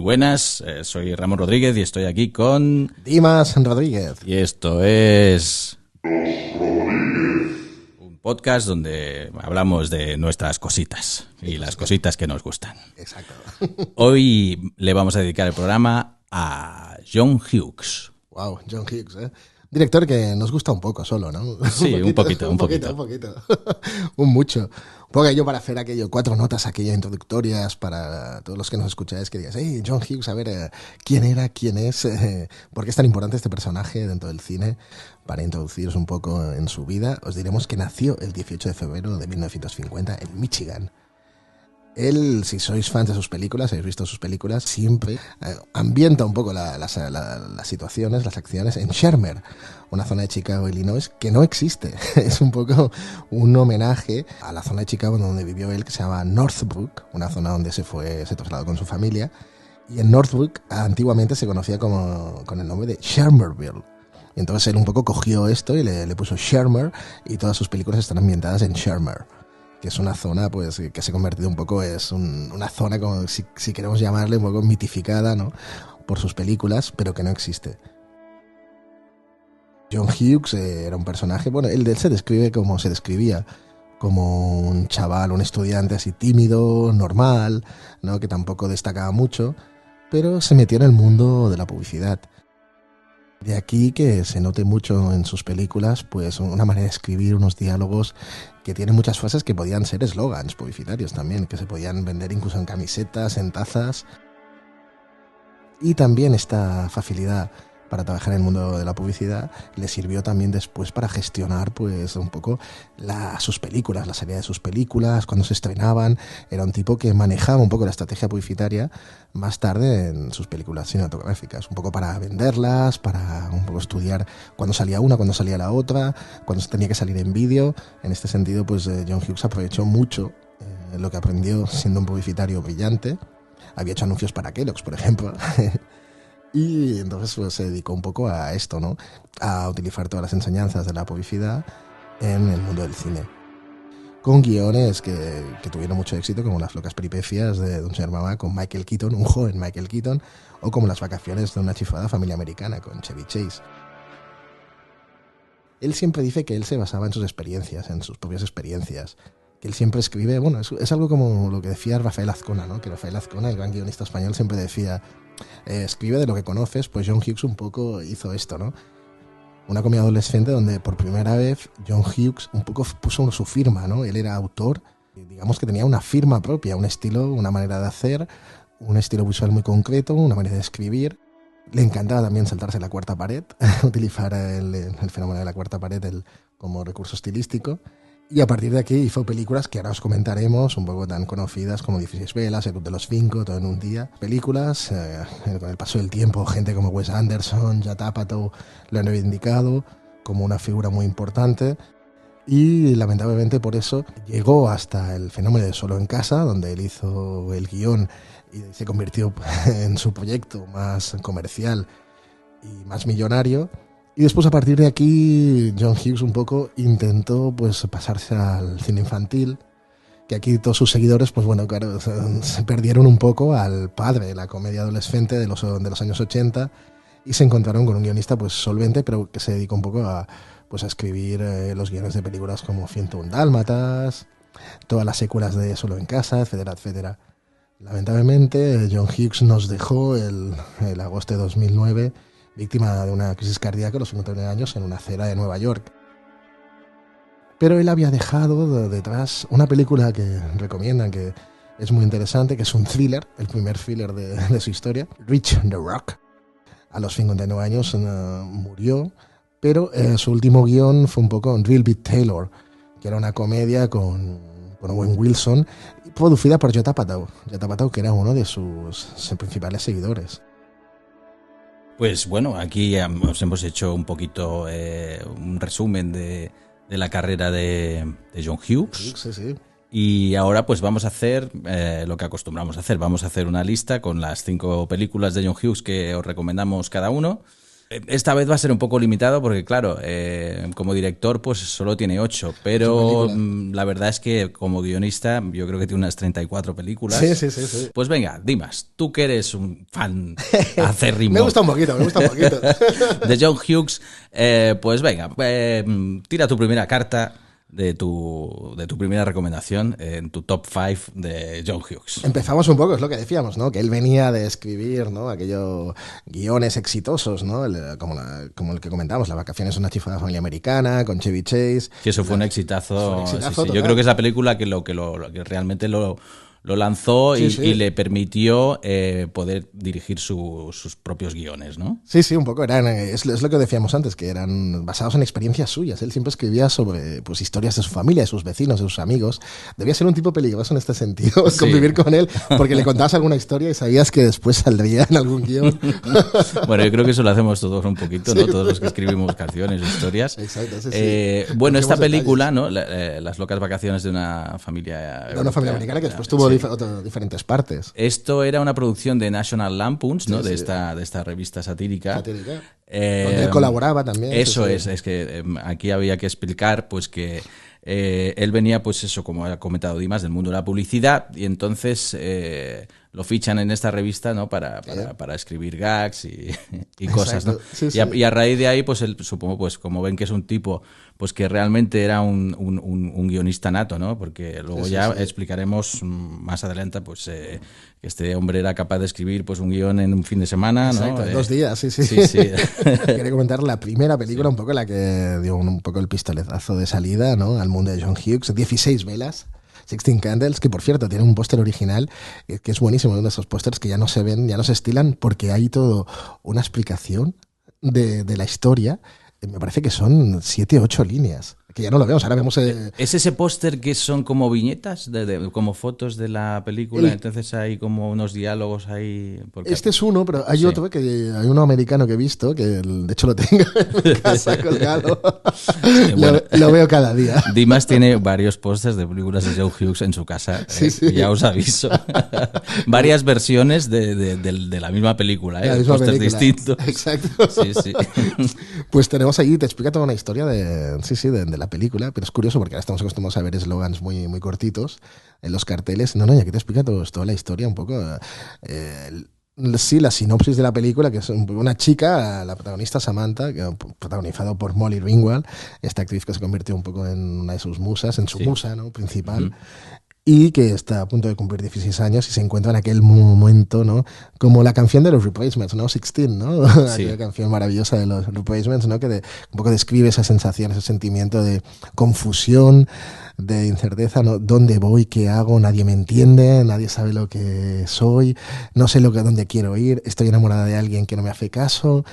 buenas, soy Ramón Rodríguez y estoy aquí con... Dimas Rodríguez. Y esto es... un podcast donde hablamos de nuestras cositas y las cositas que nos gustan. Exacto. Hoy le vamos a dedicar el programa a John Hughes. Wow, John Hughes, ¿eh? Director que nos gusta un poco solo, ¿no? Sí, un poquito. Un mucho. Un poco yo para hacer 4 notas introductorias para todos los que nos escucháis, que digas, hey, John Hughes, a ver, ¿quién era? ¿Quién es? ¿Por qué es tan importante este personaje dentro del cine? Para introduciros un poco en su vida, os diremos que nació el 18 de febrero de 1950 en Michigan. Él, si sois fans de sus películas, habéis visto sus películas, siempre ambienta un poco las situaciones, las acciones en Shermer, una zona de Chicago, Illinois, que no existe. Es un poco un homenaje a la zona de Chicago donde vivió él, que se llama Northbrook, una zona donde se trasladó con su familia. Y en Northbrook antiguamente se conocía con el nombre de Shermerville. Y entonces él un poco cogió esto y le puso Shermer, y todas sus películas están ambientadas en Shermer, que es una zona pues que se ha convertido un poco, es una zona como si queremos llamarle un poco mitificada, ¿no?, por sus películas, pero que no existe. John Hughes era un personaje, bueno, él se describía como un chaval, un estudiante así tímido, normal, ¿no?, que tampoco destacaba mucho, pero se metió en el mundo de la publicidad. De aquí que se note mucho en sus películas pues una manera de escribir, unos diálogos que tienen muchas frases que podían ser eslogans publicitarios también, que se podían vender incluso en camisetas, en tazas. Y también esta facilidad para trabajar en el mundo de la publicidad le sirvió también después para gestionar pues un poco sus películas, la salida de sus películas, cuando se estrenaban. Era un tipo que manejaba un poco la estrategia publicitaria más tarde en sus películas cinematográficas, un poco para venderlas, para un poco estudiar cuándo salía una, cuándo salía la otra, cuándo tenía que salir en vídeo. En este sentido pues John Hughes aprovechó mucho lo que aprendió siendo un publicitario brillante. Había hecho anuncios para Kellogg's, por ejemplo. Y entonces pues, se dedicó un poco a esto, ¿no?, a utilizar todas las enseñanzas de la publicidad en el mundo del cine. Con guiones que tuvieron mucho éxito, como Las locas peripecias de un señor mamá con Michael Keaton, un joven Michael Keaton, o como Las vacaciones de una chiflada familia americana con Chevy Chase. Él siempre dice que él se basaba en sus experiencias, en sus propias experiencias. Que él siempre escribe, bueno, es algo como lo que decía Rafael Azcona, ¿no?, que Rafael Azcona, el gran guionista español, siempre decía, escribe de lo que conoces. Pues John Hughes un poco hizo esto, ¿no? Una comedia adolescente donde por primera vez John Hughes un poco puso su firma, ¿no? Él era autor, digamos que tenía una firma propia, un estilo, una manera de hacer, un estilo visual muy concreto, una manera de escribir. Le encantaba también saltarse la cuarta pared, utilizar el fenómeno de la cuarta pared como recurso estilístico. Y a partir de aquí hizo películas que ahora os comentaremos, un poco tan conocidas como 16 velas, El Club de los Cinco, Todo en un día. Películas, con el paso del tiempo, gente como Wes Anderson, Judd Apatow lo han reivindicado como una figura muy importante. Y lamentablemente por eso llegó hasta el fenómeno de Solo en casa, donde él hizo el guión y se convirtió en su proyecto más comercial y más millonario. Y después, a partir de aquí, John Hughes un poco intentó pues pasarse al cine infantil, que aquí todos sus seguidores, pues bueno, claro, se perdieron un poco al padre de la comedia adolescente de los años 80 y se encontraron con un guionista pues solvente, pero que se dedicó un poco a escribir los guiones de películas como 101 Dálmatas, todas las secuelas de Solo en casa, etcétera, etcétera. Lamentablemente, John Hughes nos dejó el agosto de 2009, víctima de una crisis cardíaca a los 59 años en una acera de Nueva York. Pero él había dejado detrás una película que recomiendan, que es muy interesante, que es un thriller, el primer thriller de su historia, Reach the Rock. A los 59 años murió, pero su último guión fue un poco Real Big Taylor, que era una comedia con Owen Wilson, producida por Judd Apatow, que era uno de sus principales seguidores. Pues bueno, aquí os hemos hecho un poquito un resumen de la carrera de John Hughes. Sí. Y ahora pues vamos a hacer lo que acostumbramos a hacer. Vamos a hacer una lista con las 5 películas de John Hughes que os recomendamos cada uno. Esta vez va a ser un poco limitado porque, claro, como director pues solo tiene 8, pero la verdad es que como guionista yo creo que tiene unas 34 películas. Sí. Pues venga, Dimas, tú que eres un fan acérrimo. Me gusta un poquito. De John Hughes, pues venga, tira tu primera carta de tu primera recomendación en tu top 5 de John Hughes. Empezamos un poco, es lo que decíamos, ¿no? Que él venía de escribir, ¿no? Aquellos guiones exitosos, ¿no? Como el que comentamos, Las vacaciones de una chiflada familia americana, con Chevy Chase. Que eso fue un exitazo. Sí. Total. Yo creo que es la película que realmente lo lanzó y le permitió poder dirigir sus propios guiones, ¿no? Sí, un poco. Es lo que decíamos antes, que eran basados en experiencias suyas. Él siempre escribía sobre pues, historias de su familia, de sus vecinos, de sus amigos. Debía ser un tipo peligroso en este sentido, convivir con él, porque le contabas alguna historia y sabías que después saldría en algún guión. Bueno, yo creo que eso lo hacemos todos un poquito, ¿no? Todos los que escribimos canciones, historias. Exacto, bueno, esta película, ¿no? Las locas vacaciones de una familia... De una familia americana que después tuvo diferentes partes. Esto era una producción de National Lampoons, ¿no? De esta revista satírica. Donde él colaboraba también. Eso es que aquí había que explicar pues que él venía, pues eso, como ha comentado Dimas, del mundo de la publicidad, y entonces lo fichan en esta revista, ¿no? Para escribir gags y cosas, ¿no? Y a raíz de ahí, pues él, supongo, pues como ven que es un tipo pues que realmente era un guionista nato, ¿no? Porque luego explicaremos más adelante pues que este hombre era capaz de escribir pues un guión en un fin de semana, ¿no? Exacto, en 2 días, sí. Quería comentar la primera película, un poco la que dio un poco el pistoletazo de salida, ¿no? Al mundo de John Hughes, 16 velas. 16 Candles, que por cierto tiene un póster original que es buenísimo, uno de esos pósters que ya no se ven, ya no se estilan, porque hay todo una explicación de la historia. Me parece que son 7 o 8 líneas, que ya no lo vemos, ahora vemos... ¿Es ese póster que son como viñetas, como fotos de la película? Entonces hay como unos diálogos ahí... Este es uno, pero hay otro, que hay uno americano que he visto, que de hecho lo tengo en mi casa colgado. Bueno, lo veo cada día. Dimas tiene varios pósters de películas de John Hughes en su casa, ya os aviso. Varias versiones de la misma película, pósters distintos. Exacto. Sí. Pues tenemos ahí, te explica toda una historia de la película, pero es curioso porque ahora estamos acostumbrados a ver eslogans muy, muy cortitos en los carteles. No, y aquí te explica toda la historia un poco. La sinopsis de la película, que es una chica, la protagonista Samantha, protagonizado por Molly Ringwald, esta actriz que se convirtió un poco en una de sus musas, en su musa, ¿no? Principal. Y que está a punto de cumplir 16 años y se encuentra en aquel momento, ¿no? Como la canción de los Replacements, ¿no? 16, ¿no? Aquella canción maravillosa de los Replacements, ¿no? Que un poco describe esa sensación, ese sentimiento de confusión, de incerteza, ¿no? ¿Dónde voy? ¿Qué hago? Nadie me entiende, nadie sabe lo que soy, no sé dónde quiero ir, estoy enamorada de alguien que no me hace caso.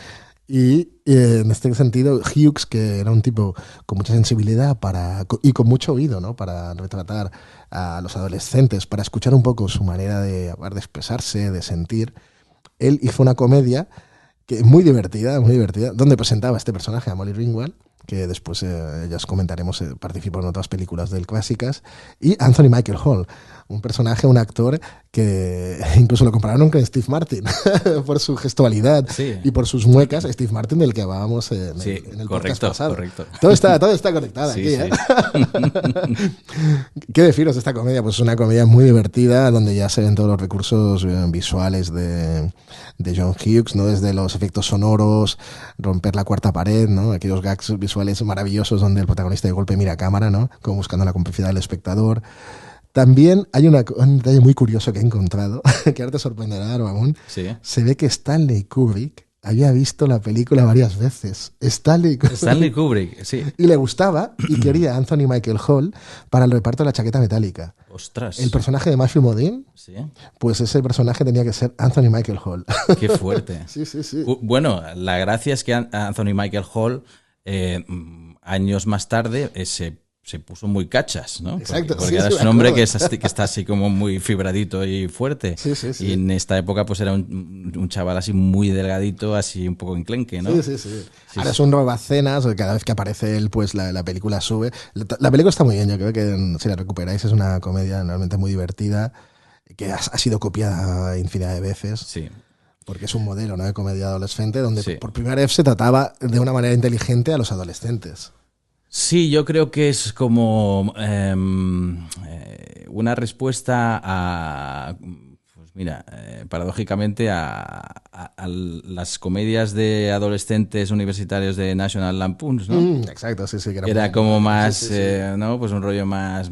Y en este sentido, Hughes, que era un tipo con mucha sensibilidad y con mucho oído, ¿no? Para retratar a los adolescentes, para escuchar un poco su manera de expresarse, de sentir, él hizo una comedia que muy divertida, donde presentaba a este personaje, a Molly Ringwald, que después ya os comentaremos, participó en otras películas de él clásicas, y Anthony Michael Hall, un personaje, un actor que incluso lo compararon con Steve Martin por su gestualidad y por sus muecas. Steve Martin, del que hablábamos en el podcast pasado. Correcto. Todo está conectado aquí. ¿Qué deciros de esta comedia? Pues es una comedia muy divertida, donde ya se ven todos los recursos visuales de John Hughes, ¿no? Desde los efectos sonoros, romper la cuarta pared, ¿no? Aquellos gags visuales maravillosos donde el protagonista de golpe mira a cámara, ¿no? Como buscando la complicidad del espectador. También hay un detalle muy curioso que he encontrado, que ahora te sorprenderá, Ramón. Sí. Se ve que Stanley Kubrick había visto la película varias veces. Stanley Kubrick, sí. Y le gustaba y quería a Anthony Michael Hall para el reparto de la chaqueta metálica. ¡Ostras! El personaje de Matthew Modine, pues ese personaje tenía que ser Anthony Michael Hall. ¡Qué fuerte! Sí. Bueno, la gracia es que Anthony Michael Hall, años más tarde, se puso muy cachas, ¿no? Exacto. Porque ahora es un hombre que está así como muy fibradito y fuerte. Sí. Y en esta época pues era un chaval así muy delgadito, así un poco enclenque, ¿no? Sí. Ahora es un robacenas, cada vez que aparece él, pues la película sube. La película está muy bien, yo creo que si la recuperáis es una comedia realmente muy divertida, que ha sido copiada infinidad de veces. Sí. porque es un modelo, ¿no?, de comedia adolescente donde por primera vez se trataba de una manera inteligente a los adolescentes. Sí, yo creo que es como una respuesta a, pues mira, paradójicamente a las comedias de adolescentes universitarios de National Lampoons, ¿no? Exacto, sí, sí. Que era como más, ¿no? Pues un rollo más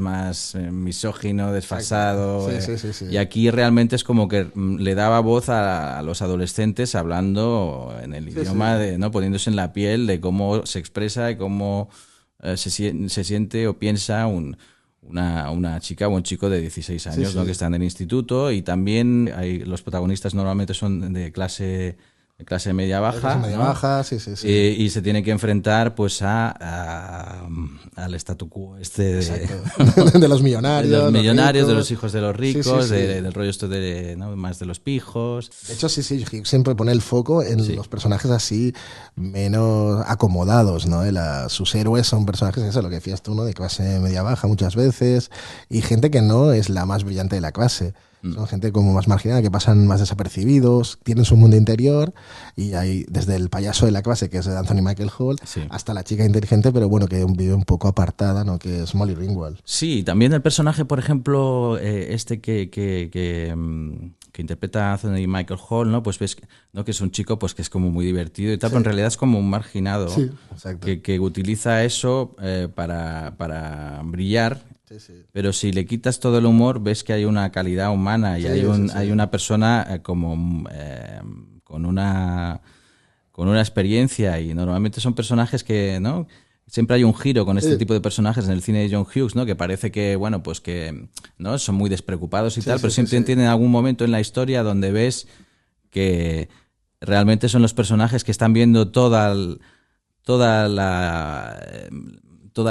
misógino, desfasado. Sí. Y aquí realmente es como que le daba voz a los adolescentes hablando en el idioma, ¿no? Poniéndose en la piel de cómo se expresa y cómo se siente o piensa una chica o un chico de 16 años, ¿no?, que está en el instituto, y también los protagonistas normalmente son de clase media-baja, ¿no? Media-baja, sí. Y se tiene que enfrentar pues al statu quo de los millonarios. De los millonarios, de los hijos de los ricos, del rollo esto ¿no?, más de los pijos. De hecho, Hughes siempre pone el foco en los personajes así menos acomodados, ¿no? Sus héroes son personajes, eso, lo que decías tú, ¿no?, de clase media-baja muchas veces, y gente que no es la más brillante de la clase. Son gente como más marginal, que pasan más desapercibidos, tienen su mundo interior, y hay desde el payaso de la clase, que es Anthony Michael Hall, hasta la chica inteligente, pero bueno, que vive un poco apartada, ¿no?, que es Molly Ringwald. Sí, también el personaje, por ejemplo, que interpreta a Anthony Michael Hall, ¿no? Pues ves, ¿no?, que es un chico pues que es como muy divertido y tal, pero en realidad es como un marginado, que utiliza eso para brillar. Pero si le quitas todo el humor, ves que hay una calidad humana y hay una persona como con una experiencia, y normalmente son personajes que, ¿no?, siempre hay un giro con este tipo de personajes en el cine de John Hughes, ¿no?, que parece que, bueno, pues que, ¿no?, son muy despreocupados y tal, pero siempre tienen algún momento en la historia donde ves que realmente son los personajes que están viendo toda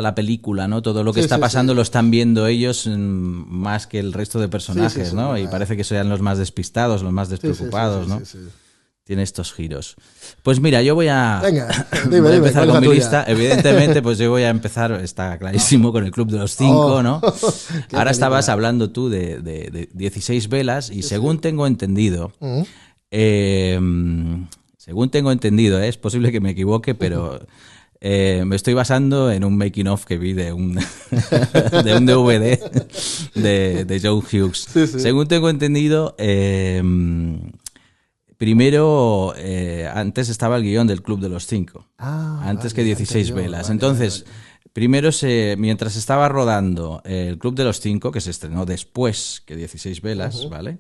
la película, ¿no? Todo lo que está pasando lo están viendo ellos más que el resto de personajes, ¿no? Y parece que sean los más despistados, los más despreocupados, ¿no? Tiene estos giros. Pues mira, yo voy a empezar con mi lista. Evidentemente, pues yo voy a empezar, está clarísimo, con el Club de los Cinco, ¿no? Ahora estabas hablando tú de 16 velas, y según tengo entendido, es posible que me equivoque, pero me estoy basando en un making of que vi de un DVD de John Hughes. Según tengo entendido, primero, antes estaba el guión del Club de los Cinco, antes que 16 velas. Entonces, primero, mientras estaba rodando el Club de los Cinco, que se estrenó después que 16 velas, ¿vale?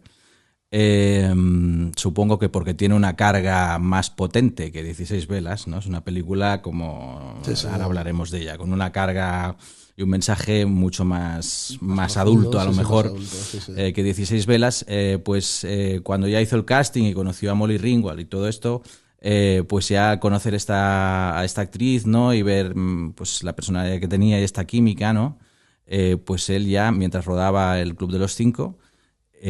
Supongo que porque tiene una carga más potente que 16 velas, ¿no? Es una película como, ahora hablaremos de ella, con una carga y un mensaje mucho más adulto, a lo mejor, que 16 velas. Pues cuando ya hizo el casting y conoció a Molly Ringwald y todo esto, pues ya al conocer a esta actriz, ¿no?, y ver pues la personalidad que tenía y esta química, ¿no?, pues él ya, mientras rodaba el Club de los Cinco,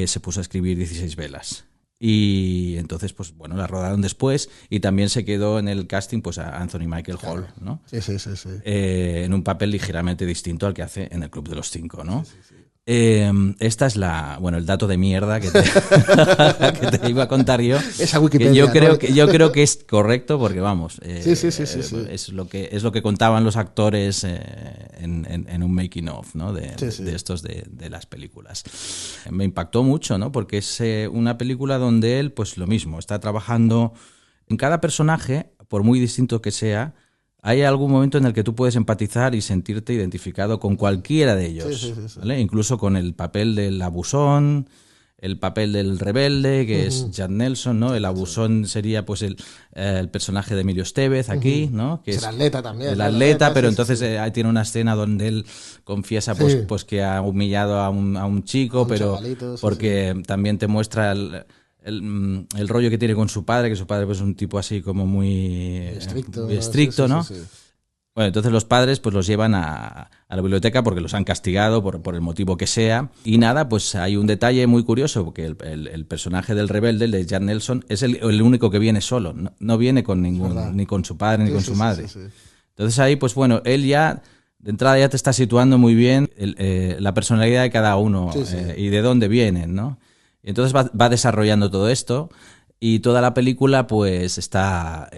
se puso a escribir 16 velas. Y entonces, pues bueno, la rodaron después, y también se quedó en el casting pues a Anthony Michael Hall, ¿no? Sí. En un papel ligeramente distinto al que hace en el Club de los Cinco, ¿no? Esta es el dato de mierda que te iba a contar yo. Esa Wikipedia, yo creo que es correcto, porque vamos, es lo que contaban los actores en un making of, ¿no?, de estos de las películas. Me impactó mucho, ¿no?, porque es una película donde él, pues lo mismo, está trabajando en cada personaje, por muy distinto que sea. Hay algún momento en el que tú puedes empatizar y sentirte identificado con cualquiera de ellos, ¿vale? Incluso con el papel del abusón, el papel del rebelde, que es Judd Nelson, ¿no? El abusón sería pues el personaje de Emilio Estevez aquí, ¿no? Que es el atleta también. El atleta, pero entonces ahí tiene una escena donde él confiesa pues que ha humillado a un chico, pero porque también te muestra el rollo que tiene con su padre, que su padre pues, es un tipo así como muy estricto, ¿no? Bueno, entonces los padres pues los llevan a la biblioteca porque los han castigado por el motivo que sea. Y nada, pues hay un detalle muy curioso, porque el personaje del rebelde, el de Judd Nelson, es el único que viene solo, no viene con ni con su padre ni con su madre. Entonces ahí, pues bueno, él ya de entrada ya te está situando muy bien la personalidad de cada uno y de dónde vienen, ¿no? Entonces va desarrollando todo esto. Y toda la película pues está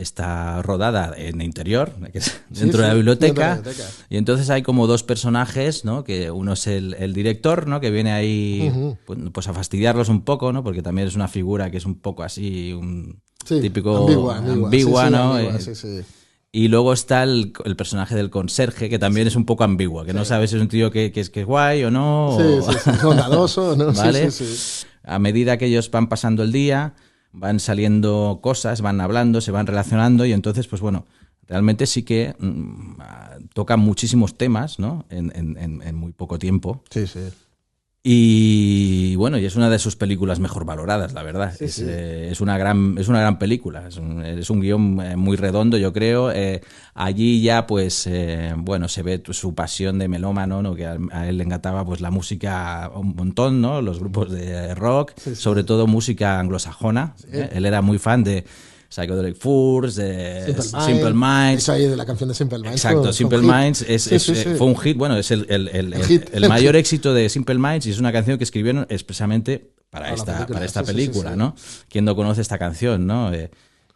rodada en interior, que es dentro de la biblioteca. Y entonces hay como dos personajes, ¿no? Que uno es el director, ¿no? Que viene ahí pues a fastidiarlos un poco, ¿no? Porque también es una figura que es un poco así, un típico ambigua, ¿no? Y luego está el personaje del conserje, que también es un poco ambiguo, que no sabes si es un tío que es guay o no. Es bondadoso, ¿no? ¿Vale? A medida que ellos van pasando el día, van saliendo cosas, van hablando, se van relacionando y entonces, pues bueno, realmente sí que toca muchísimos temas, ¿no? En muy poco tiempo. Sí. Y bueno, y es una de sus películas mejor valoradas, la verdad. Es una gran película. Es un guión muy redondo, yo creo. Allí ya, pues, bueno, se ve su pasión de melómano, ¿no? Que a él le encantaba pues la música un montón, ¿no? Los grupos de rock, sobre todo música anglosajona. Él era muy fan de Psychedelic Furs, de Simple Minds. Eso ahí de la canción de Simple Minds. Exacto, Simple Minds fue un hit. Bueno, es el mayor éxito de Simple Minds y es una canción que escribieron expresamente para esta película, ¿no? ¿Quién no conoce esta canción, no?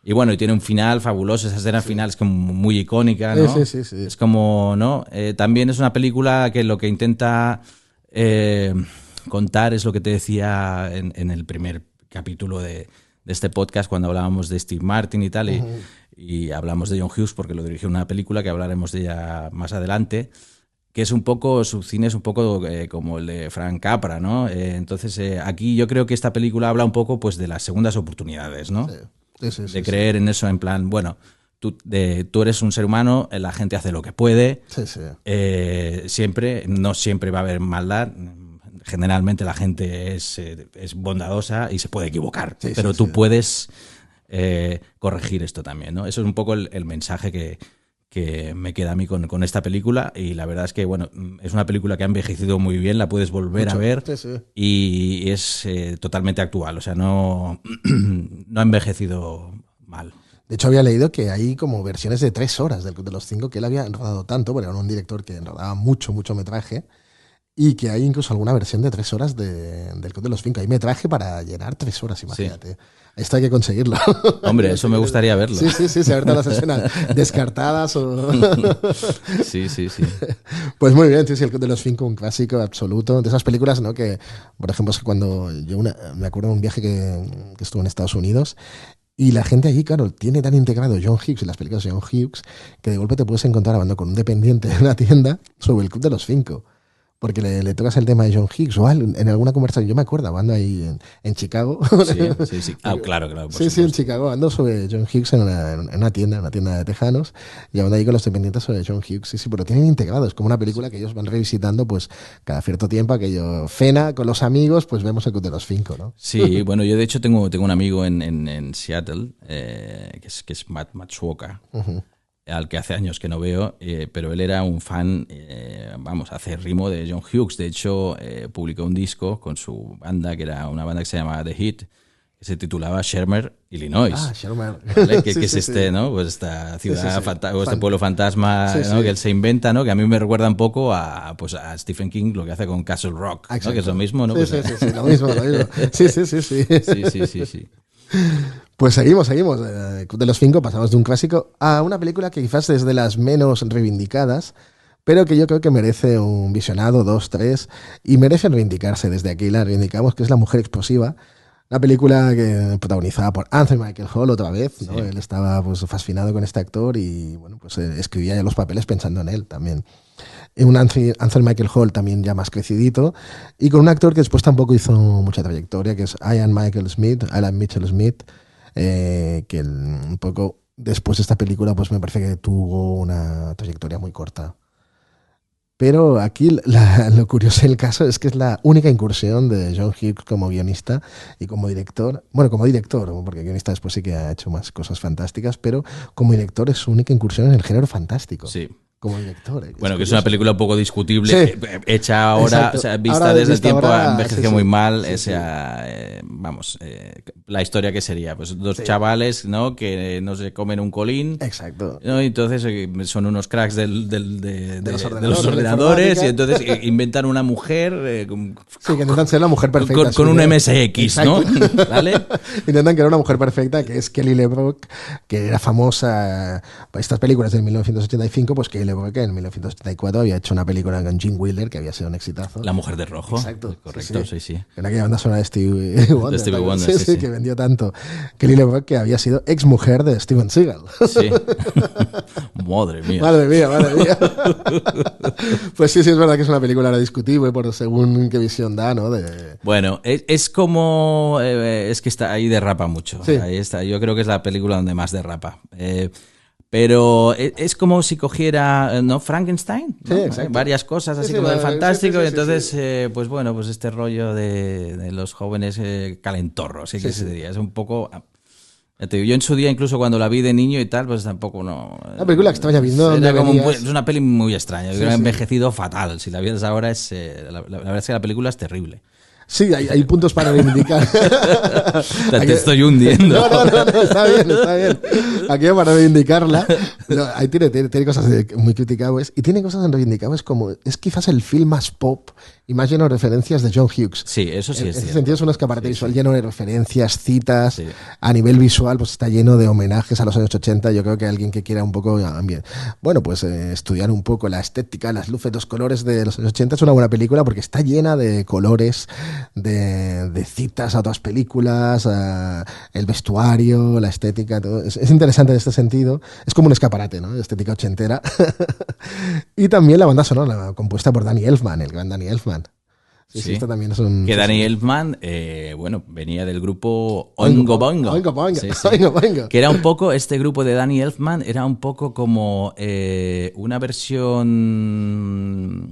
Y bueno, y tiene un final fabuloso, esa escena final es como muy icónica, ¿no? Sí. Es como, ¿no? También es una película que lo que intenta contar es lo que te decía en el primer capítulo de este podcast cuando hablábamos de Steve Martin y tal, y hablamos de John Hughes porque lo dirigió una película que hablaremos de ella más adelante, que es un poco, su cine es un poco como el de Frank Capra, ¿no? Entonces aquí yo creo que esta película habla un poco pues de las segundas oportunidades, ¿no? De creer en eso, en plan, bueno, tú eres un ser humano, la gente hace lo que puede, no siempre va a haber maldad. Generalmente la gente es bondadosa y se puede equivocar, pero tú puedes corregir esto también, ¿no? Eso es un poco el mensaje que me queda a mí con esta película y la verdad es que, bueno, es una película que ha envejecido muy bien, la puedes volver a ver y es totalmente actual, o sea, no ha envejecido mal. De hecho, había leído que hay como versiones de 3 horas del Club de los Cinco, que él había rodado tanto, porque era un director que rodaba mucho metraje. Y que hay incluso alguna versión de 3 horas del Club de los Cinco. Hay metraje para llenar 3 horas, imagínate. Sí. Esto hay que conseguirlo. Hombre, eso me gustaría verlo. Sí, saber todas las escenas descartadas o... Sí. Pues muy bien, sí, el Club de los Cinco, un clásico absoluto. De esas películas, ¿no? Que, por ejemplo, es que cuando yo me acuerdo de un viaje que estuve en Estados Unidos y la gente allí, claro, tiene tan integrado John Hughes y las películas de John Hughes que de golpe te puedes encontrar hablando con un dependiente de una tienda sobre el Club de los Cinco. Porque le tocas el tema de John Hughes o algo, en alguna conversación. Yo me acuerdo, ando ahí en Chicago. Sí. Claro. Sí, en Chicago, ando sobre John Hughes en una tienda de tejanos, y ando ahí con los dependientes sobre John Hughes. Sí, pero tienen integrado. Es como una película que ellos van revisitando pues cada cierto tiempo, aquello cena con los amigos, pues vemos el Club de los Cinco, ¿no? Sí, bueno, yo de hecho tengo un amigo en Seattle, que es Matt Matsuoka. Al que hace años que no veo, pero él era un fan, acérrimo de John Hughes. De hecho, publicó un disco con su banda, que era una banda que se llamaba The Hit, que se titulaba Shermer, Illinois. Shermer. ¿Vale? Que es este, ¿no? Pues esta ciudad, o este pueblo fantasma, ¿no? Que él se inventa, ¿no? Que a mí me recuerda un poco a Stephen King, lo que hace con Castle Rock, ¿no? Que es lo mismo, ¿no? Sí, lo mismo. Sí. Pues seguimos. De los Cinco pasamos de un clásico a una película que quizás es de las menos reivindicadas, pero que yo creo que merece un visionado, 2, 3, y merece reivindicarse. Desde aquí la reivindicamos, que es La Mujer Explosiva, una película protagonizada por Anthony Michael Hall otra vez, ¿no? Él estaba pues fascinado con este actor y bueno, pues escribía ya los papeles pensando en él también. Un Anthony Michael Hall también ya más crecidito, y con un actor que después tampoco hizo mucha trayectoria, que es Alan Mitchell Smith, que un poco después de esta película pues me parece que tuvo una trayectoria muy corta. Pero aquí lo curioso del caso es que es la única incursión de John Hughes como guionista y como director. Bueno, como director, porque guionista después sí que ha hecho más cosas fantásticas, pero como director es su única incursión en el género fantástico. Sí. como director. Bueno, que es una película un poco discutible, Sí. Hecha ahora, o sea, vista desde el tiempo, ahora, envejeció sí, muy sí. mal. Sí, Vamos, la historia que sería, pues dos chavales, ¿no? Que no se comen un colín. Exacto. ¿No? Y entonces son unos cracks de los ordenadores, ordenadores y entonces inventan una mujer Sí, que intentan ser la mujer perfecta. con un idea. MSX, ¿no? ¿Vale? Intentan crear una mujer perfecta, que es Kelly LeBrock, que era famosa por estas películas de 1985, pues Kelly LeBrock en 1984 había hecho una película con Gene Wilder que había sido un exitazo. La mujer de rojo. Exacto. Correcto, sí. En aquella banda sonora de Stevie Wonder. De Stevie Wonder, sí, que vendió tanto. Kelly LeBrock, que había sido ex mujer de Steven Seagal. Sí. Madre mía. Madre mía. Pues sí, es verdad que es una película ahora discutible por según qué visión da, ¿no? Bueno, es como... es que está ahí derrapa mucho. Sí. Ahí está. Yo creo que es la película donde más derrapa. Pero es como si cogiera, ¿no? Frankenstein, ¿no? Sí, exacto. Varias cosas así como del fantástico. Y entonces, pues bueno, pues este rollo de los jóvenes calentorros, ¿sí? Que se diría. Es un poco... Yo en su día, incluso cuando la vi de niño y tal, pues tampoco no... Una película extraña, viendo es una peli muy extraña. Yo creo que ha envejecido fatal. Si la vieras ahora, la verdad es que la película es terrible. Sí, hay puntos para reivindicar. Te estoy hundiendo. No, está bien. Aquí para reivindicarla. Ahí tiene cosas muy criticables y tiene cosas reivindicables como es quizás el film más pop y más lleno de referencias de John Hughes. Sí, eso sí en es ese cierto. sentido es un escaparate visual lleno de referencias, citas. Sí. A nivel visual pues está lleno de homenajes a los años 80. Yo creo que alguien que quiera un poco estudiar un poco la estética, las luces, los colores de los años 80 es una buena película porque está llena de colores, de citas a otras películas, el vestuario, la estética, todo. Es interesante en este sentido. Es como un escaparate, ¿no? De estética ochentera. Y también la banda sonora, compuesta por Danny Elfman, el gran Danny Elfman. Sí, esto también es un... Que Danny Elfman, venía del grupo Oingo Boingo. Oingo Boingo. Sí. Oingo Boingo. Que era un poco, este grupo de Danny Elfman era un poco como una versión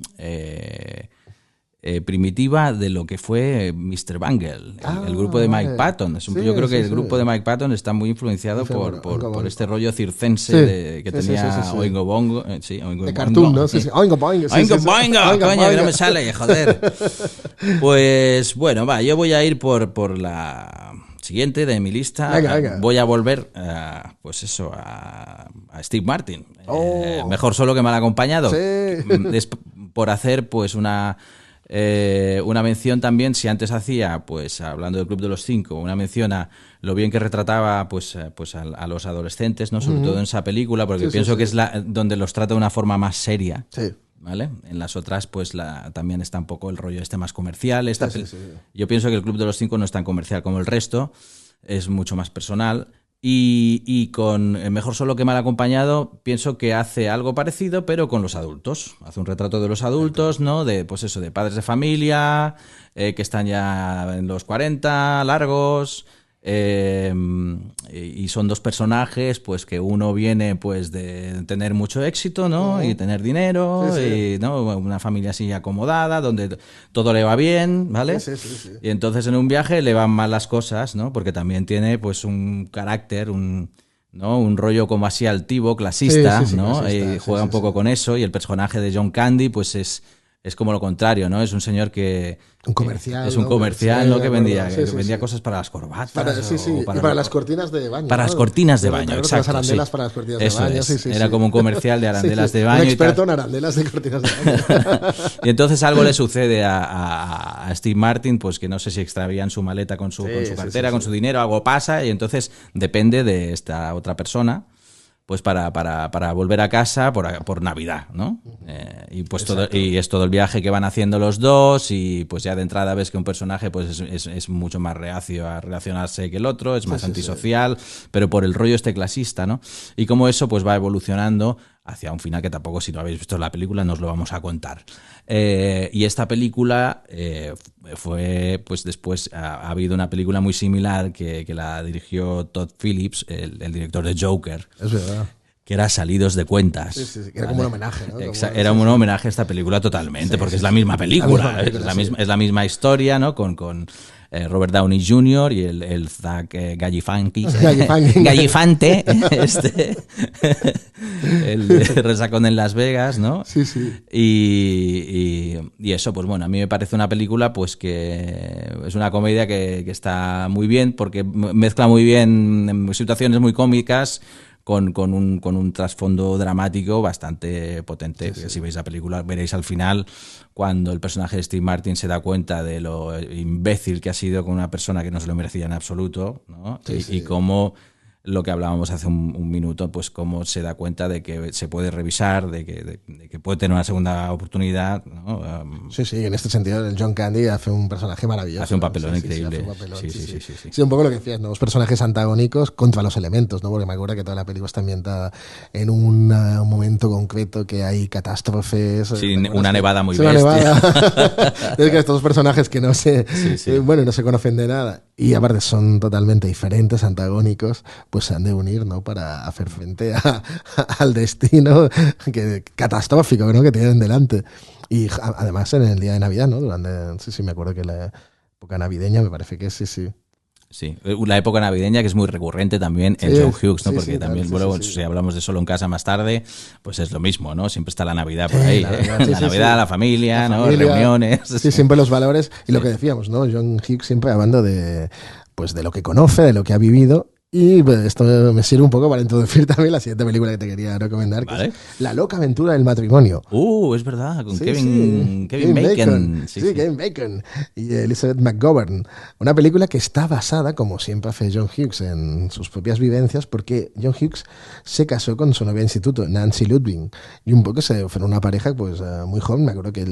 primitiva de lo que fue Mr. Bungle, el grupo de Mike Patton. Yo creo que el grupo de Mike Patton está muy influenciado por este rollo circense que tenía Oingo Boingo. Oingo de cartoon, ¿no? Sí. Oingo Boingo. Oingo Boingo, coño, que no me sale, joder. Pues bueno, yo voy a ir por la siguiente de mi lista. Venga. Voy a volver a Steve Martin. Mejor solo que mal acompañado. Sí. Es por hacer pues una mención también, si antes hacía, pues hablando del Club de los Cinco, una mención a lo bien que retrataba pues a los adolescentes, ¿no? Sobre todo en esa película, porque pienso que es donde los trata de una forma más seria. Sí. ¿Vale? En las otras, pues también está un poco el rollo más comercial. Yo pienso que el Club de los Cinco no es tan comercial como el resto, es mucho más personal. Y con Mejor solo que mal acompañado, pienso que hace algo parecido, pero con los adultos. Hace un retrato de los adultos, ¿no? De padres de familia, que están ya en los 40, largos. Y son dos personajes, pues que uno viene pues de tener mucho éxito, ¿no? Y tener dinero, y ¿no? Una familia así acomodada, donde todo le va bien, ¿vale? Sí. Y entonces en un viaje le van mal las cosas, ¿no? Porque también tiene pues un carácter, ¿no? Un rollo como así altivo, clasista, ¿no? Clasista, juega un poco con eso, y el personaje de John Candy pues es como lo contrario, ¿no? Es un señor que... Un comercial. Es un comercial, ¿no? Que vendía cosas para las corbatas. Y para las cortinas de baño. Para las cortinas de baño, exacto. Las arandelas para las cortinas de baño. Era como un comercial de arandelas de baño. Un experto en arandelas de cortinas de baño. Y entonces algo le sucede a Steve Martin, pues que no sé si extravían su maleta con su cartera, con su dinero, algo pasa, y entonces depende de esta otra persona pues para volver a casa por Navidad, ¿no? Y pues es todo el viaje que van haciendo los dos, y pues ya de entrada ves que un personaje pues es mucho más reacio a relacionarse que el otro, es más antisocial, pero por el rollo clasista, ¿no? Y como eso pues va evolucionando hacia un final que tampoco, si no habéis visto la película, no os lo vamos a contar. Y esta película fue, pues después ha habido una película muy similar que la dirigió Todd Phillips, el director de Joker. Es verdad. Que era Salidos de Cuentas. Sí, era como un homenaje, ¿no? Era un homenaje a esta película totalmente, porque es la misma película, es la misma historia, ¿no? Con Robert Downey Jr. y el Zach Galifianakis, Galifianakis. Gallifante, el resacón en Las Vegas, ¿no? Sí, sí. Y eso, pues bueno, a mí me parece una película pues que es una comedia que está muy bien porque mezcla muy bien situaciones muy cómicas con un trasfondo dramático bastante potente. Sí, sí. Si veis la película veréis al final cuando el personaje de Steve Martin se da cuenta de lo imbécil que ha sido con una persona que no se lo merecía en absoluto, ¿no? Sí, y cómo lo que hablábamos hace un minuto, pues cómo se da cuenta de que se puede revisar, de que puede tener una segunda oportunidad, ¿no? Sí, en este sentido el John Candy hace un personaje maravilloso. Hace un papelón increíble. Hace un papelón, sí, un poco lo que decías, ¿no? Los personajes antagónicos contra los elementos, ¿no? Porque me acuerdo que toda la película está ambientada en un momento concreto que hay catástrofes. Sí, una nevada muy bestia. Una nevada. Es que estos personajes que no se no se conocen de nada y aparte son totalmente diferentes, antagónicos, pues se han de unir, ¿no? Para hacer frente al destino catastrófico, ¿no? Que tienen delante. Y además en el día de Navidad, ¿no? Me acuerdo que la época navideña me parece que sí. Sí, la época navideña que es muy recurrente también en John Hughes, ¿no? Porque también, si hablamos de Solo en casa más tarde, pues es lo mismo, ¿no? Siempre está la Navidad por ahí, la Navidad, la familia, ¿no? Reuniones. Sí, siempre los valores y lo que decíamos, ¿no? John Hughes siempre hablando de lo que conoce, de lo que ha vivido. Y esto me sirve un poco para introducir también la siguiente película que te quería recomendar, que es La loca aventura del matrimonio. Es verdad, con Kevin Bacon. Kevin Bacon y Elizabeth McGovern. Una película que está basada, como siempre hace John Hughes, en sus propias vivencias, porque John Hughes se casó con su novia de instituto, Nancy Ludwig, y un poco se fueron una pareja pues muy joven. Me acuerdo que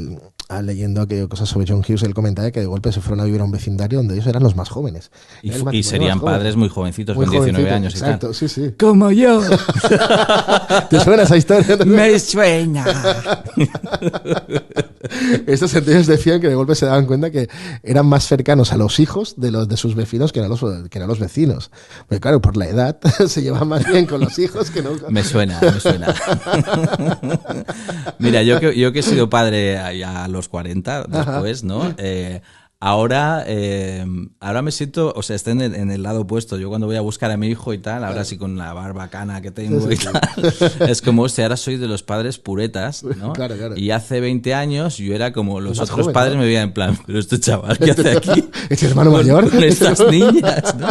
leyendo cosas sobre John Hughes, él comentaba que de golpe se fueron a vivir a un vecindario donde ellos eran los más jóvenes. Y serían padres muy jovencitos, con 19 años. Exacto, sí. Como yo. ¿Te suena esa historia? Me suena. Estos sentidos decían que de golpe se daban cuenta que eran más cercanos a los hijos de sus vecinos que a los vecinos. Porque claro, por la edad se llevan más bien con los hijos que no. Me suena. Mira, yo que he sido padre ya a los 40 después, ¿no? Ahora me siento, o sea, estoy en el lado opuesto. Yo cuando voy a buscar a mi hijo y tal, ahora sí con la barbacana que tengo y tal, es como, hostia, ahora soy de los padres puretas, ¿no? Claro. Y hace 20 años yo era como los otros joven, padres, ¿no? Me veían en plan, pero este chaval, ¿qué hace aquí? ¿Es hermano mayor? Con estas niñas, ¿no?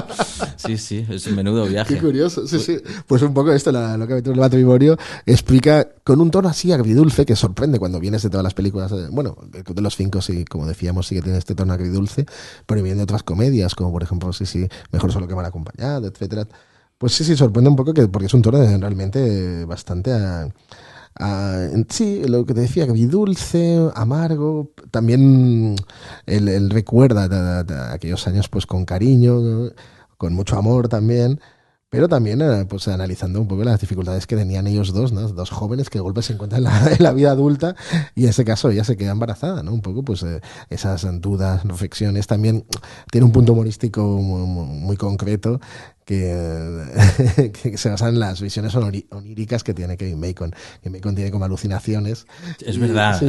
Sí, es un menudo viaje. Qué curioso, sí. Pues un poco esto, lo que el matrimonio explica con un tono así agridulce que sorprende cuando vienes de todas las películas. Bueno, el Club de los Cinco, sí, como decíamos, sí que tiene este tono agridulce, pero viene de otras comedias, como por ejemplo, Mejor solo que mal acompañado, etcétera. Pues sí, sorprende un poco porque es un tono realmente bastante lo que te decía, agridulce, amargo. También él recuerda de aquellos años pues con cariño, ¿no? Con mucho amor también. Pero también pues analizando un poco las dificultades que tenían ellos dos, ¿no? Dos jóvenes que de golpe se encuentran en la vida adulta y en ese caso ella se queda embarazada, ¿no? Un poco pues esas dudas, reflexiones. También tiene un punto humorístico muy concreto que se basa en las visiones oníricas que tiene Kevin Bacon. Kevin Bacon tiene como alucinaciones. Es verdad.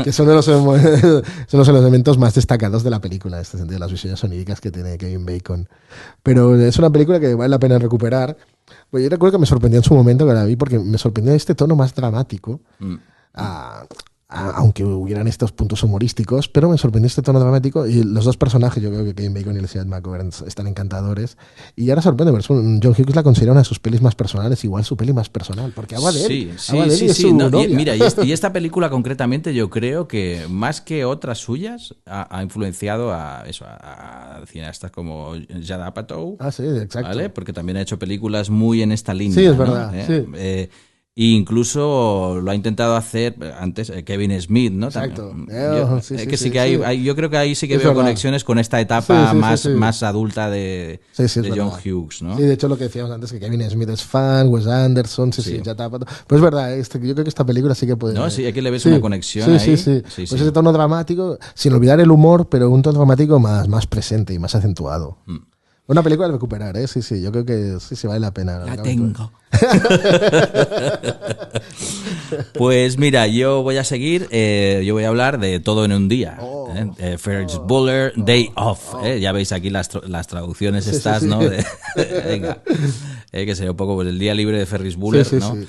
Que son los elementos más destacados de la película, en este sentido, las visiones oníricas que tiene Kevin Bacon. Pero es una película que vale la pena recuperar. Pues yo recuerdo que me sorprendió en su momento que la vi porque me sorprendió este tono más dramático. Aunque hubieran estos puntos humorísticos, pero me sorprendió este tono dramático y los dos personajes, yo creo que Kevin Bacon y Elizabeth McGovern están encantadores y ahora sorprende, pero John Hughes la considera una de sus pelis más personales, igual su peli más personal, porque habla de él. Sí. Mira, y esta película concretamente yo creo que más que otras suyas ha influenciado a cineastas como Judd Apatow. Sí, exacto. ¿Vale? Porque también ha hecho películas muy en esta línea. Sí, es ¿no? verdad. Sí. E incluso lo ha intentado hacer antes Kevin Smith, ¿no? Exacto. Yo creo que ahí sí que veo conexiones con esta etapa más adulta de John Hughes, ¿no? Sí, de hecho lo que decíamos antes, que Kevin Smith es fan, Wes Anderson, ya tapa. Pero es verdad, yo creo que esta película sí que puede... No, sí, aquí le ves una conexión ahí. Sí. Pues ese tono dramático, sin olvidar el humor, pero un tono dramático más presente y más acentuado. Una película de recuperar, ¿eh? Sí, yo creo que sí vale la pena. La tengo. Pues mira, yo voy a seguir, yo voy a hablar de Todo en un día. Ferris Bueller, Day Off. Ya veis aquí las traducciones estas, ¿no? Venga, que sería un poco pues, el día libre de Ferris Bueller, ¿no? Sí.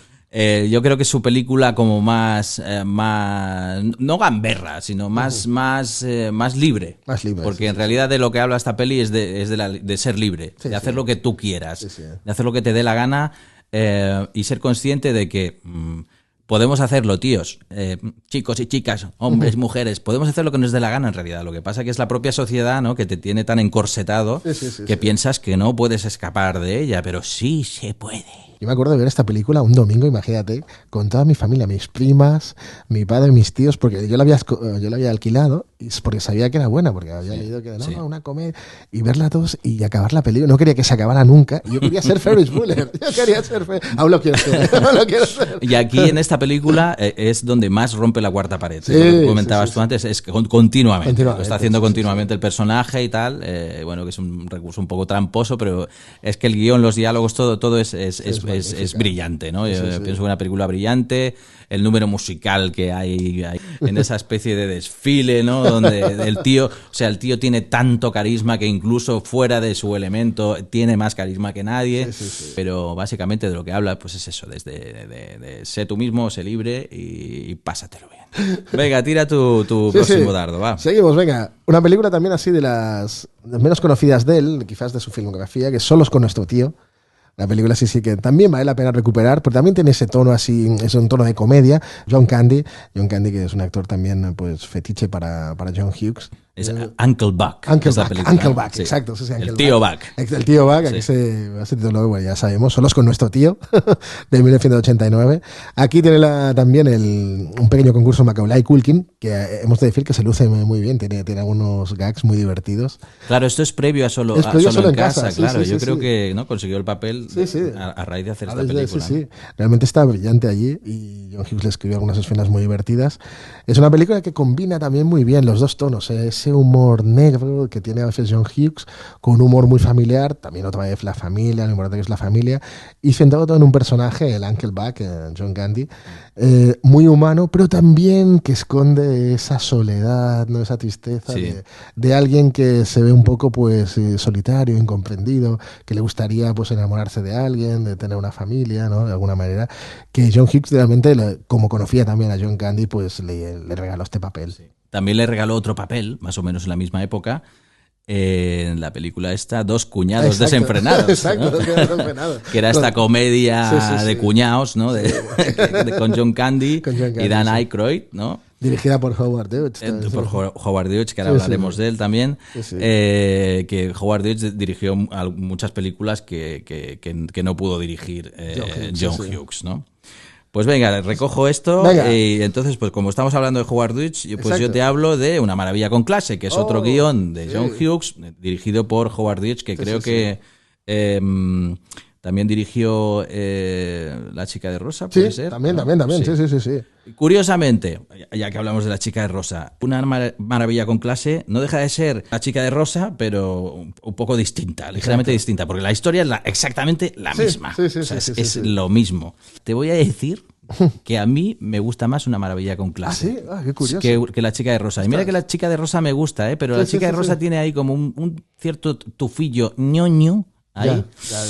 Yo creo que es su película como más no gamberra, sino más libre. Más libre. Porque en realidad de lo que habla esta peli es de ser libre, de hacer lo que tú quieras, de hacer lo que te dé la gana y ser consciente de que podemos hacerlo, tíos, chicos y chicas, hombres, mujeres, podemos hacer lo que nos dé la gana en realidad. Lo que pasa es que es la propia sociedad, ¿no?, que te tiene tan encorsetado que piensas que no puedes escapar de ella, pero sí se puede. Yo me acuerdo de ver esta película un domingo, imagínate, con toda mi familia, mis primas, mi padre, mis tíos, porque yo la había alquilado y porque sabía que era buena, porque había leído que era una comedia, y verla todos y acabar la película. No quería que se acabara nunca. Yo quería ser Ferris Bueller. Aún lo quiero ser. Y aquí en esta película es donde más rompe la cuarta pared. Lo que comentabas tú antes es continuamente. Lo está haciendo continuamente el personaje y tal. Bueno, que es un recurso un poco tramposo, pero es que el guión, los diálogos, todo es brillante, ¿no? Yo pienso que una película brillante, el número musical que hay en esa especie de desfile, ¿no? Donde el tío tiene tanto carisma que incluso fuera de su elemento tiene más carisma que nadie, pero básicamente de lo que habla pues es eso, de sé tú mismo, sé libre y pásatelo bien. Venga, tira tu próximo dardo, va. Seguimos, venga. Una película también así de las menos conocidas de él, quizás de su filmografía, que es Solos con nuestro tío. La película sí que también vale la pena recuperar, pero también tiene ese tono así, es un tono de comedia. John Candy, que es un actor también pues fetiche para John Hughes. Es Uncle Buck. Uncle Buck, sí. Exacto. El tío Buck. El tío Buck, aquí se tituló, bueno, ya sabemos, Solos con nuestro tío, de 1989. Aquí tiene también un pequeño concurso Macaulay Culkin, que hemos de decir que se luce muy bien, tiene algunos gags muy divertidos. Claro, esto es previo a Solo en casa, claro. Yo creo que no consiguió el papel a raíz de hacer esta película. Sí. Realmente está brillante allí y John Hughes le escribió algunas escenas muy divertidas. Es una película que combina también muy bien los dos tonos, ese humor negro que tiene a veces John Hughes con un humor muy familiar, también otra vez la familia, lo importante que es la familia, y centrado todo en un personaje, el Uncle Buck, John Candy, muy humano, pero también que esconde esa soledad, ¿no?, esa tristeza de alguien que se ve un poco pues solitario, incomprendido, que le gustaría pues enamorarse de alguien, de tener una familia, ¿no?, de alguna manera, que John Hughes realmente, como conocía también a John Candy, pues le regaló este papel. Sí. También le regaló otro papel, más o menos en la misma época, en la película esta, Dos cuñados desenfrenados. Exacto, ¿no? desenfrenados. Que era esta comedia de cuñados, ¿no? Con John Candy y Dan Aykroyd, ¿no? Dirigida por Howard Hughes. Por Howard Hughes, que ahora hablaremos de él también. Que Howard Hughes dirigió muchas películas que no pudo dirigir John Hughes, ¿no? Pues venga, recojo esto y entonces, pues como estamos hablando de Howard Hughes, pues yo te hablo de Una maravilla con clase, que es otro guión de John Hughes, dirigido por Howard Hughes, que creo que también dirigió La chica de rosa, ¿puede ser? También, sí. Curiosamente, ya que hablamos de La chica de rosa, Una maravilla con clase no deja de ser La chica de rosa, pero un poco distinta, ligeramente distinta, porque la historia es exactamente la misma. Es lo mismo. Te voy a decir que a mí me gusta más Una maravilla con clase. Qué curioso. Que La chica de rosa. Y mira que La chica de rosa me gusta, pero La chica de rosa tiene ahí como un cierto tufillo ñoño ahí. Ya.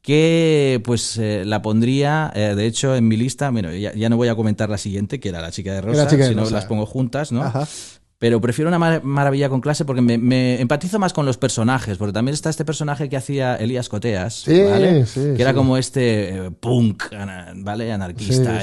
Que pues la pondría, de hecho, en mi lista. Bueno, ya no voy a comentar la siguiente, que era La chica de rosa, si no las pongo juntas, ¿no? Ajá. Pero prefiero Una maravilla con clase porque me empatizo más con los personajes, porque también está este personaje que hacía Elías Coteas, ¿vale? Que era como este punk, ¿vale? Anarquista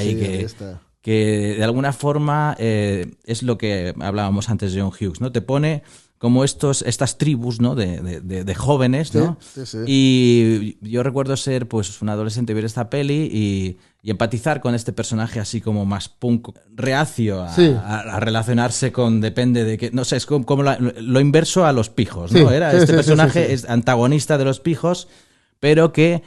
que de alguna forma es lo que hablábamos antes de John Hughes, ¿no? Te pone como estas tribus, ¿no?, de jóvenes, ¿no? Sí. Y yo recuerdo ser pues un adolescente, ver esta peli y empatizar con este personaje así como más punk, reacio a relacionarse con, depende de que, no sé, es como lo inverso a los pijos, ¿no? Este personaje es antagonista de los pijos, pero que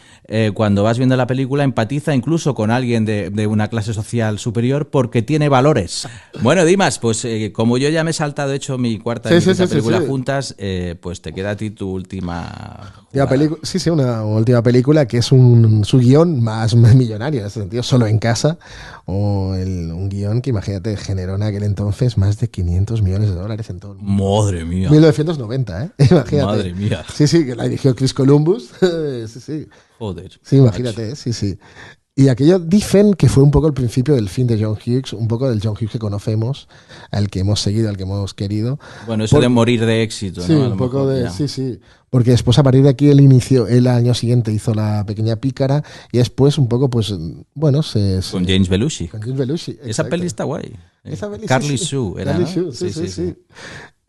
cuando vas viendo la película empatiza incluso con alguien de una clase social superior porque tiene valores. Bueno, Dimas, pues como yo ya me he saltado, he hecho mi cuarta película juntas, pues te queda a ti tu última... Sí, una última película que es su guión más millonario, en ese sentido, Solo en casa, o un guión que, imagínate, generó en aquel entonces más de 500 millones de dólares en todo el mundo. Madre mía. 1990, ¿eh? Imagínate. Madre mía. Sí, que la dirigió Chris Columbus. Sí. Joder. Sí, imagínate, sí. Y aquello dicen que fue un poco el principio del fin de John Hughes, un poco del John Hughes que conocemos, al que hemos seguido, al que hemos querido. Bueno, eso de morir de éxito, sí, ¿no? Un poco de... Sí. Porque después, a partir de aquí, el año siguiente hizo La pequeña pícara y después un poco, pues, bueno, con James Belushi. Con James Belushi, exacto. Esa peli está guay. Esa peli, Carly Sue era, Carly ¿no? Sue, sí.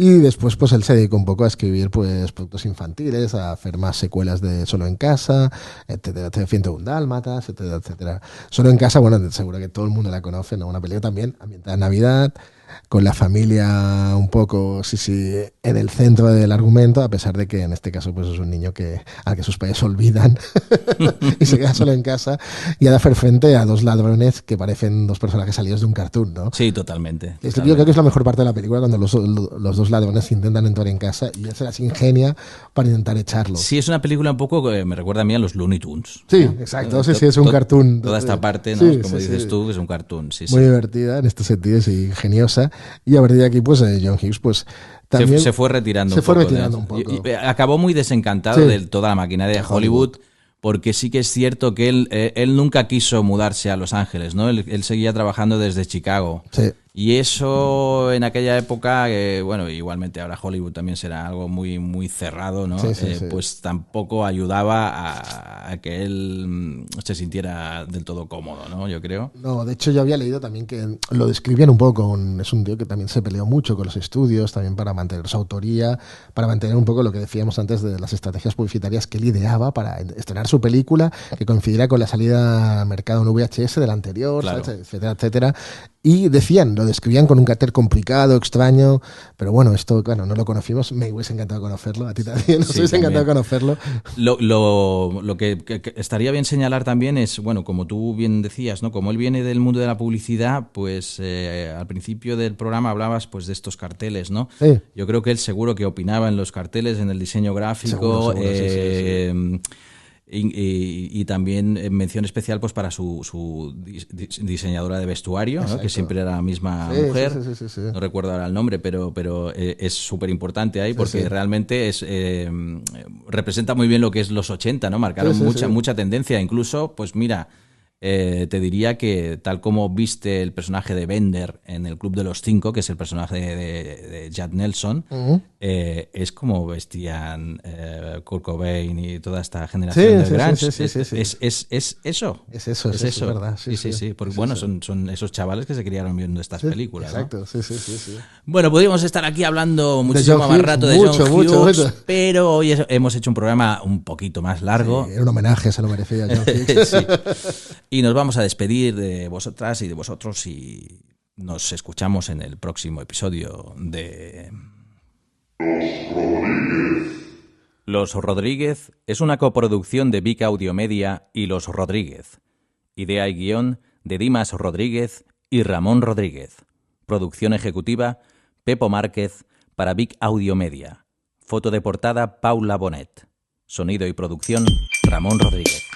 Y después, pues, él se dedicó un poco a escribir, pues, productos infantiles, a hacer más secuelas de Solo en casa, etcétera, 101 Dálmatas, etcétera. Solo en casa, bueno, seguro que todo el mundo la conoce, ¿no? Una película también ambientada en Navidad, con la familia un poco, en el centro del argumento, a pesar de que en este caso pues es un niño al que sus padres olvidan y se queda solo en casa y ha de hacer frente a dos ladrones que parecen dos personajes salidos de un cartoon, ¿no? Sí, totalmente. Yo creo que es la mejor parte de la película, cuando los dos ladrones intentan entrar en casa y él se las ingenia para intentar echarlos. Sí, es una película un poco que me recuerda a mí a los Looney Tunes. Sí, ¿no? Exacto, sí, es un cartoon. Toda esta parte, ¿no? Como dices tú, es un cartoon, sí. Muy divertida en este sentido, sí, ingeniosa. Y a partir de aquí, pues John Hughes, pues también se fue retirando un poco. Y acabó muy desencantado de toda la maquinaria de Hollywood, porque sí que es cierto que él nunca quiso mudarse a Los Ángeles, ¿no? Él seguía trabajando desde Chicago. Sí. Y eso en aquella época, bueno, igualmente ahora Hollywood también será algo muy, muy cerrado, ¿no? Pues tampoco ayudaba a que él se sintiera del todo cómodo, ¿no? Yo creo. No, de hecho yo había leído también que lo describían un poco, es un tío que también se peleó mucho con los estudios, también para mantener su autoría, para mantener un poco lo que decíamos antes de las estrategias publicitarias que él ideaba para estrenar su película, que coincidiera con la salida al mercado en VHS del anterior, claro. ¿sabes? Etcétera. Y lo describían con un carácter complicado, extraño, pero bueno, esto, claro, no lo conocimos, me hubiese encantado conocerlo, a ti también, nos hubiese encantado conocerlo. Lo que estaría bien señalar también es, bueno, como tú bien decías, ¿no? Como él viene del mundo de la publicidad, pues al principio del programa hablabas pues de estos carteles, ¿no? Sí. Yo creo que él seguro que opinaba en los carteles, en el diseño gráfico, seguro, sí. Y también mención especial pues para su diseñadora de vestuario, ¿no? Que siempre era la misma mujer. Sí. No recuerdo ahora el nombre, pero es súper importante ahí porque realmente representa muy bien lo que es los 80, ¿no? Marcaron mucha tendencia. Incluso, pues mira, te diría que tal como viste el personaje de Bender en el Club de los Cinco, que es el personaje de Judd Nelson, es como vestían Kurt Cobain y toda esta generación de grunge. Es eso. Es eso, ¿verdad? Sí. Porque bueno, son esos chavales que se criaron viendo estas películas. Exacto, ¿no? Sí. Bueno, podríamos estar aquí hablando muchísimo más rato de John Hughes, pero hoy hemos hecho un programa un poquito más largo. Sí, era un homenaje, se lo merecía John Hughes. Y nos vamos a despedir de vosotras y de vosotros y nos escuchamos en el próximo episodio de... Los Rodríguez es una coproducción de Vic Audiomedia y Los Rodríguez. Idea y guión de Dimas Rodríguez y Ramón Rodríguez. Producción ejecutiva Pepo Márquez para Vic Audiomedia. Foto de portada Paula Bonet. Sonido y producción Ramón Rodríguez.